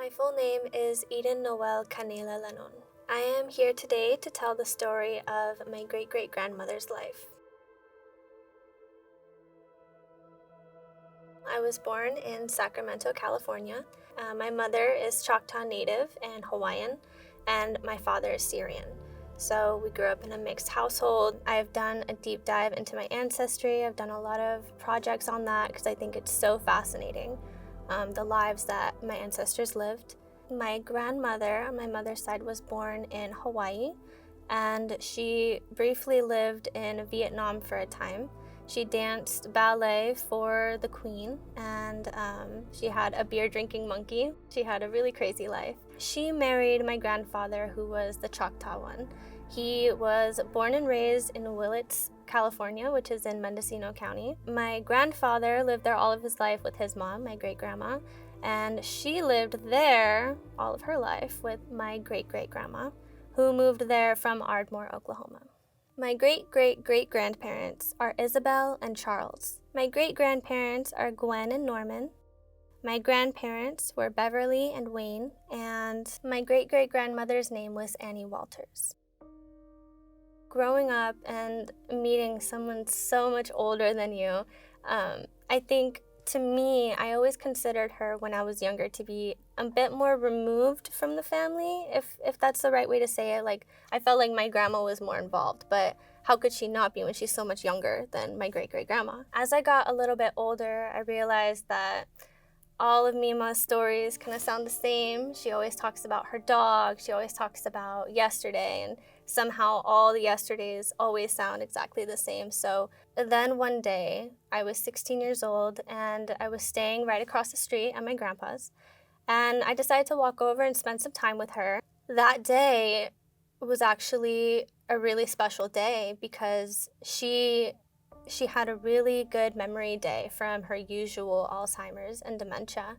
My full name is Eden Noel Canela Lanon. I am here today to tell the story of my great-great-grandmother's life. I was born in Sacramento, California. My mother is Choctaw Native and Hawaiian, and my father is Syrian. So we grew up in a mixed household. I've done a deep dive into my ancestry. I've done a lot of projects on that because I think it's so fascinating, the lives that my ancestors lived. My grandmother on my mother's side was born in Hawaii, and she briefly lived in Vietnam for a time. She danced ballet for the queen, and she had a beer-drinking monkey. She had a really crazy life. She married my grandfather, who was the Choctaw one. He was born and raised in Willits, California, which is in Mendocino County. My grandfather lived there all of his life with his mom, my great-grandma, and she lived there all of her life with my great-great-grandma, who moved there from Ardmore, Oklahoma. My great-great-great-grandparents are Isabel and Charles. My great-grandparents are Gwen and Norman. My grandparents were Beverly and Wayne, and my great-great-grandmother's name was Annie Walters. Growing up and meeting someone so much older than you, I think, to me, I always considered her when I was younger to be a bit more removed from the family, if that's the right way to say it. Like, I felt like my grandma was more involved, but how could she not be when she's so much younger than my great-great-grandma? As I got a little bit older, I realized that all of Mima's stories kind of sound the same. She always talks about her dog. She always talks about yesterday, and somehow all the yesterdays always sound exactly the same. So then one day, I was 16 years old, and I was staying right across the street at my grandpa's, and I decided to walk over and spend some time with her. That day was actually a really special day because she had a really good memory day from her usual Alzheimer's and dementia.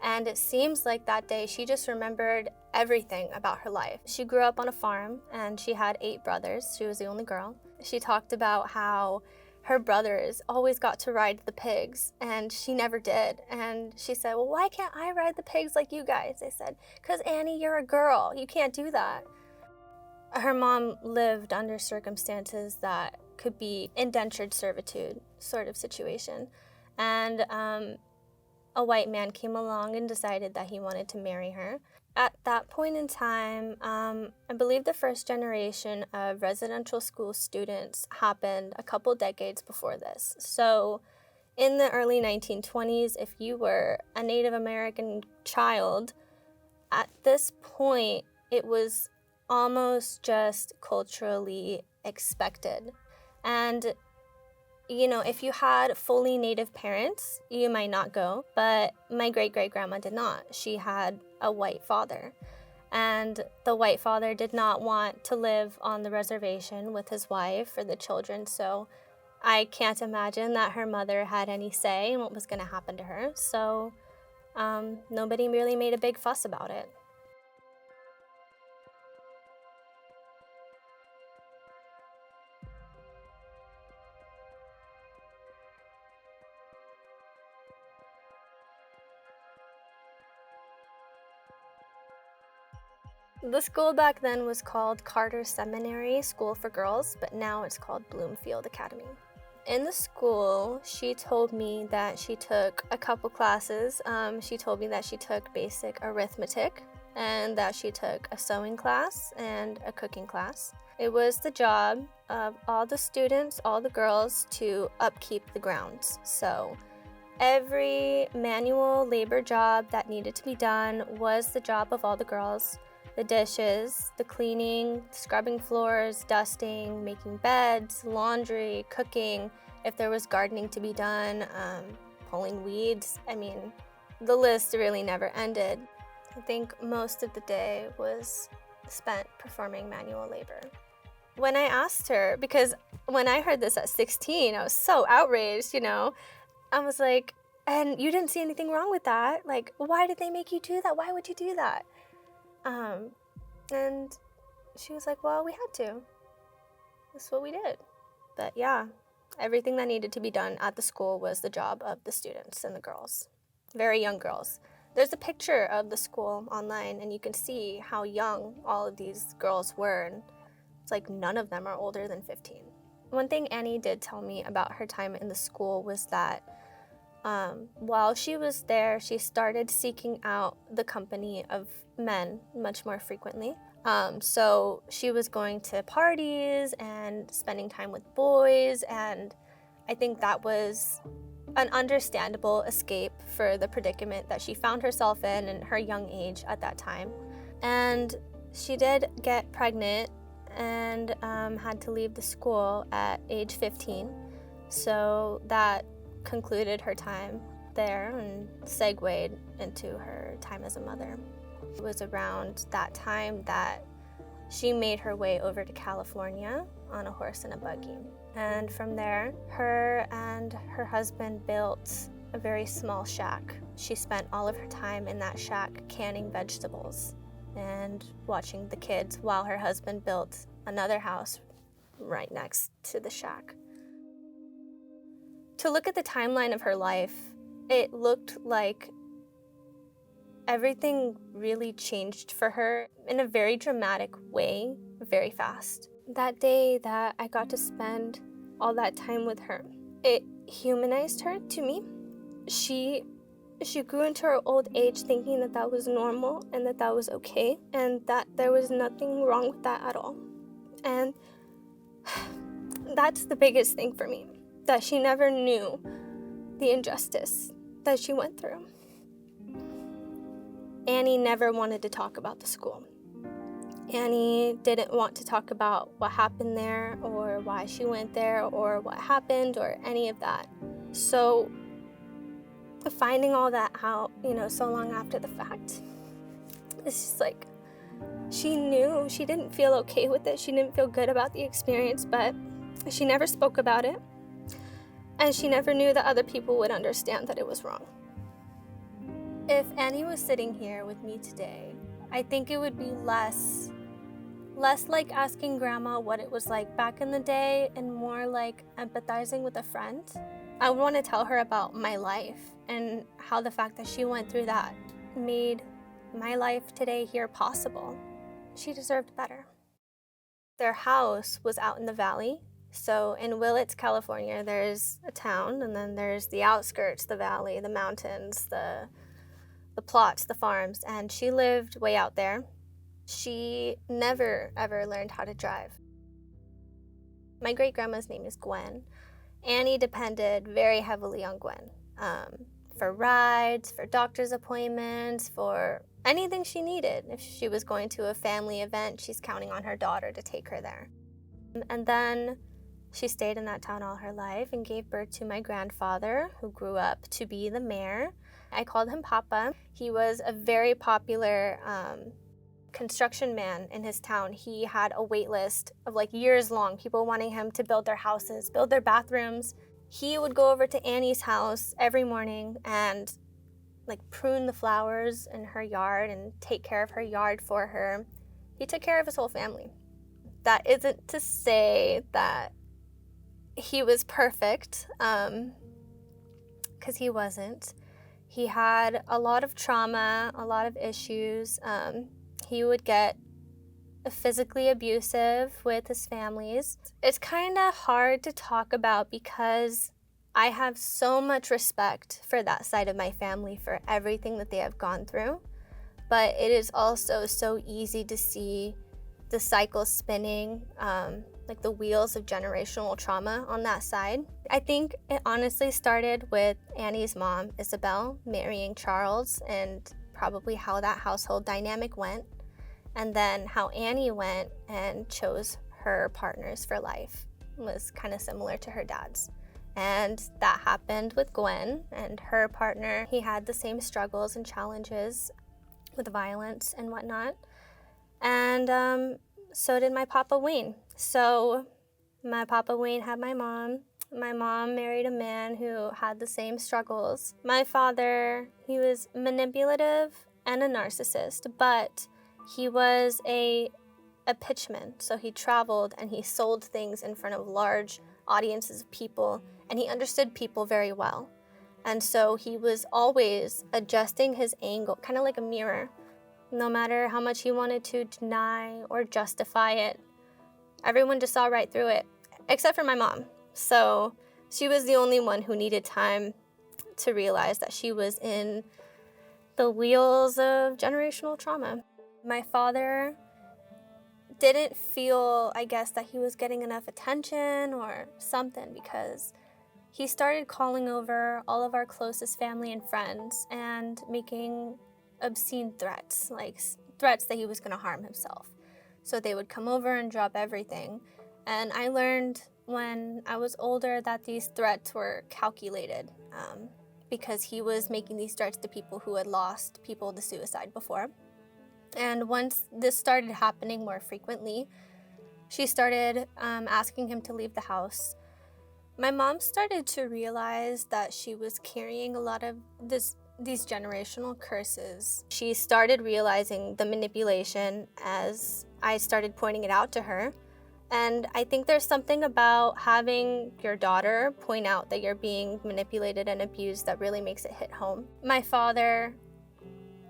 And it seems like that day she just remembered everything about her life. She grew up on a farm and she had 8 brothers. She was the only girl. She talked about how her brothers always got to ride the pigs and she never did. And she said, well, why can't I ride the pigs like you guys? They said, because Annie, you're a girl. You can't do that. Her mom lived under circumstances that could be indentured servitude sort of situation. And a white man came along and decided that he wanted to marry her. At that point in time, I believe the first generation of residential school students happened a couple decades before this. So in the early 1920s, if you were a Native American child, at this point, it was almost just culturally expected. And, you know, if you had fully Native parents, you might not go, but my great-great-grandma did not. She had a white father, and the white father did not want to live on the reservation with his wife or the children, so I can't imagine that her mother had any say in what was going to happen to her, so nobody really made a big fuss about it. The school back then was called Carter Seminary School for Girls, but now it's called Bloomfield Academy. In the school, she told me that she took a couple classes. She told me that she took basic arithmetic and that she took a sewing class and a cooking class. It was the job of all the students, all the girls, to upkeep the grounds. So every manual labor job that needed to be done was the job of all the girls. The dishes, the cleaning, scrubbing floors, dusting, making beds, laundry, cooking, if there was gardening to be done, pulling weeds. I mean, the list really never ended. I think most of the day was spent performing manual labor. When I asked her, because when I heard this at 16, I was so outraged, you know. I was like, and you didn't see anything wrong with that? Like, why did they make you do that? Why would you do that? And she was like, well, we had to. That's what we did. But yeah, everything that needed to be done at the school was the job of the students and the girls. Very young girls. There's a picture of the school online, and you can see how young all of these girls were, and it's like none of them are older than 15. One thing Annie did tell me about her time in the school was that while she was there, she started seeking out the company of men much more frequently. So she was going to parties and spending time with boys, and I think that was an understandable escape for the predicament that she found herself in her young age at that time. And she did get pregnant and had to leave the school at age 15. So that concluded her time there and segued into her time as a mother. It was around that time that she made her way over to California on a horse and a buggy. And from there, her and her husband built a very small shack. She spent all of her time in that shack canning vegetables and watching the kids while her husband built another house right next to the shack. To look at the timeline of her life, it looked like everything really changed for her in a very dramatic way, very fast. That day that I got to spend all that time with her, it humanized her to me. She grew into her old age thinking that that was normal and that that was okay and that there was nothing wrong with that at all. And that's the biggest thing for me, that she never knew the injustice that she went through. Annie never wanted to talk about the school. Annie didn't want to talk about what happened there or why she went there or what happened or any of that. So finding all that out, so long after the fact, it's just like, she knew she didn't feel okay with it. She didn't feel good about the experience, but she never spoke about it. And she never knew that other people would understand that it was wrong. If Annie was sitting here with me today, I think it would be less like asking Grandma what it was like back in the day and more like empathizing with a friend. I would want to tell her about my life and how the fact that she went through that made my life today here possible. She deserved better. Their house was out in the valley. So in Willits, California, there's a town, and then there's the outskirts, the valley, the mountains, the plots, the farms, and she lived way out there. She never, ever learned how to drive. My great-grandma's name is Gwen. Annie depended very heavily on Gwen for rides, for doctor's appointments, for anything she needed. If she was going to a family event, she's counting on her daughter to take her there. And then she stayed in that town all her life and gave birth to my grandfather, who grew up to be the mayor. I called him Papa. He was a very popular construction man in his town. He had a wait list of years long, people wanting him to build their houses, build their bathrooms. He would go over to Annie's house every morning and prune the flowers in her yard and take care of her yard for her. He took care of his whole family. That isn't to say that he was perfect, because he wasn't. He had a lot of trauma, a lot of issues. He would get physically abusive with his families. It's kind of hard to talk about because I have so much respect for that side of my family, for everything that they have gone through. But it is also so easy to see the cycle spinning, the wheels of generational trauma on that side. I think it honestly started with Annie's mom, Isabel, marrying Charles, and probably how that household dynamic went, and then how Annie went and chose her partners for life was kind of similar to her dad's. And that happened with Gwen and her partner. He had the same struggles and challenges with violence and whatnot. And so did my Papa Wayne. So my Papa Wayne had my mom. My mom married a man who had the same struggles. My father, he was manipulative and a narcissist, but he was a pitchman. So he traveled and he sold things in front of large audiences of people, and he understood people very well. And so he was always adjusting his angle, kind of like a mirror. No matter how much he wanted to deny or justify it, everyone just saw right through it, except for my mom. So she was the only one who needed time to realize that she was in the wheels of generational trauma. My father didn't feel, I guess, that he was getting enough attention or something, because he started calling over all of our closest family and friends and making obscene threats, like threats that he was going to harm himself. So they would come over and drop everything. And I learned when I was older that these threats were calculated, because he was making these threats to people who had lost people to suicide before. And once this started happening more frequently, she started asking him to leave the house. My mom started to realize that she was carrying a lot of these generational curses. She started realizing the manipulation as I started pointing it out to her. And I think there's something about having your daughter point out that you're being manipulated and abused that really makes it hit home. My father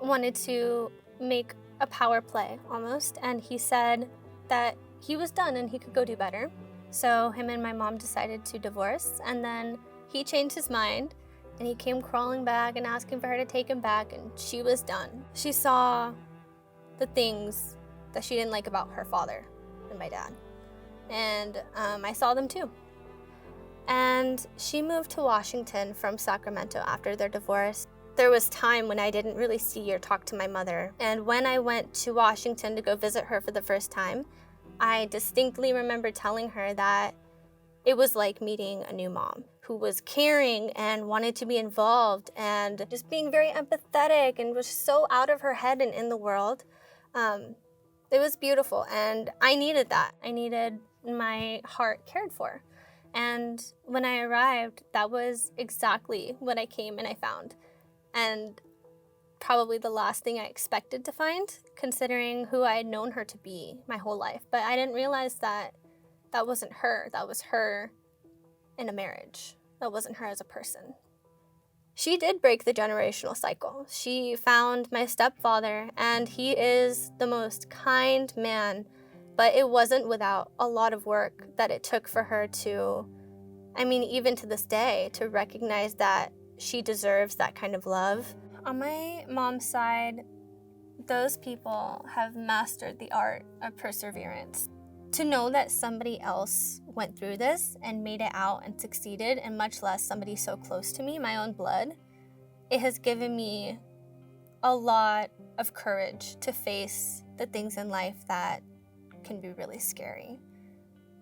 wanted to make a power play almost, and he said that he was done and he could go do better. So him and my mom decided to divorce, and then he changed his mind and he came crawling back and asking for her to take him back, and she was done. She saw the things that she didn't like about her father and my dad. And I saw them too. And she moved to Washington from Sacramento after their divorce. There was time when I didn't really see or talk to my mother. And when I went to Washington to go visit her for the first time, I distinctly remember telling her that it was like meeting a new mom who was caring and wanted to be involved and just being very empathetic and was so out of her head and in the world. It was beautiful, and I needed that. I needed my heart cared for. And when I arrived, that was exactly what I came and I found. And probably the last thing I expected to find, considering who I had known her to be my whole life. But I didn't realize that that wasn't her. That was her in a marriage. That wasn't her as a person. She did break the generational cycle. She found my stepfather, and he is the most kind man, but it wasn't without a lot of work that it took for her to, even to this day, to recognize that she deserves that kind of love. On my mom's side, those people have mastered the art of perseverance. To know that somebody else went through this and made it out and succeeded, and much less somebody so close to me, my own blood, it has given me a lot of courage to face the things in life that can be really scary.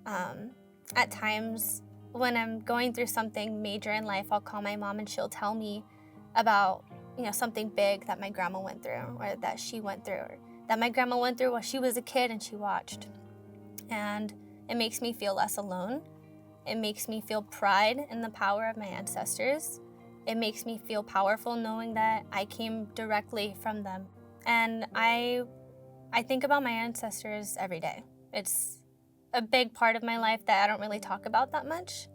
At times, when I'm going through something major in life, I'll call my mom and she'll tell me about, something big that my grandma went through, or that she went through, or that my grandma went through while she was a kid and she watched. And it makes me feel less alone. It makes me feel pride in the power of my ancestors. It makes me feel powerful knowing that I came directly from them. And I think about my ancestors every day. It's a big part of my life that I don't really talk about that much,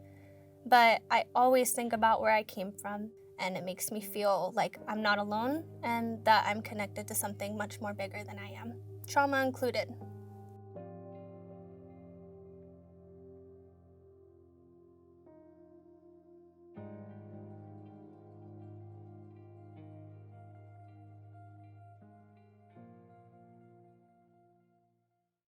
but I always think about where I came from, and it makes me feel like I'm not alone and that I'm connected to something much more bigger than I am, trauma included.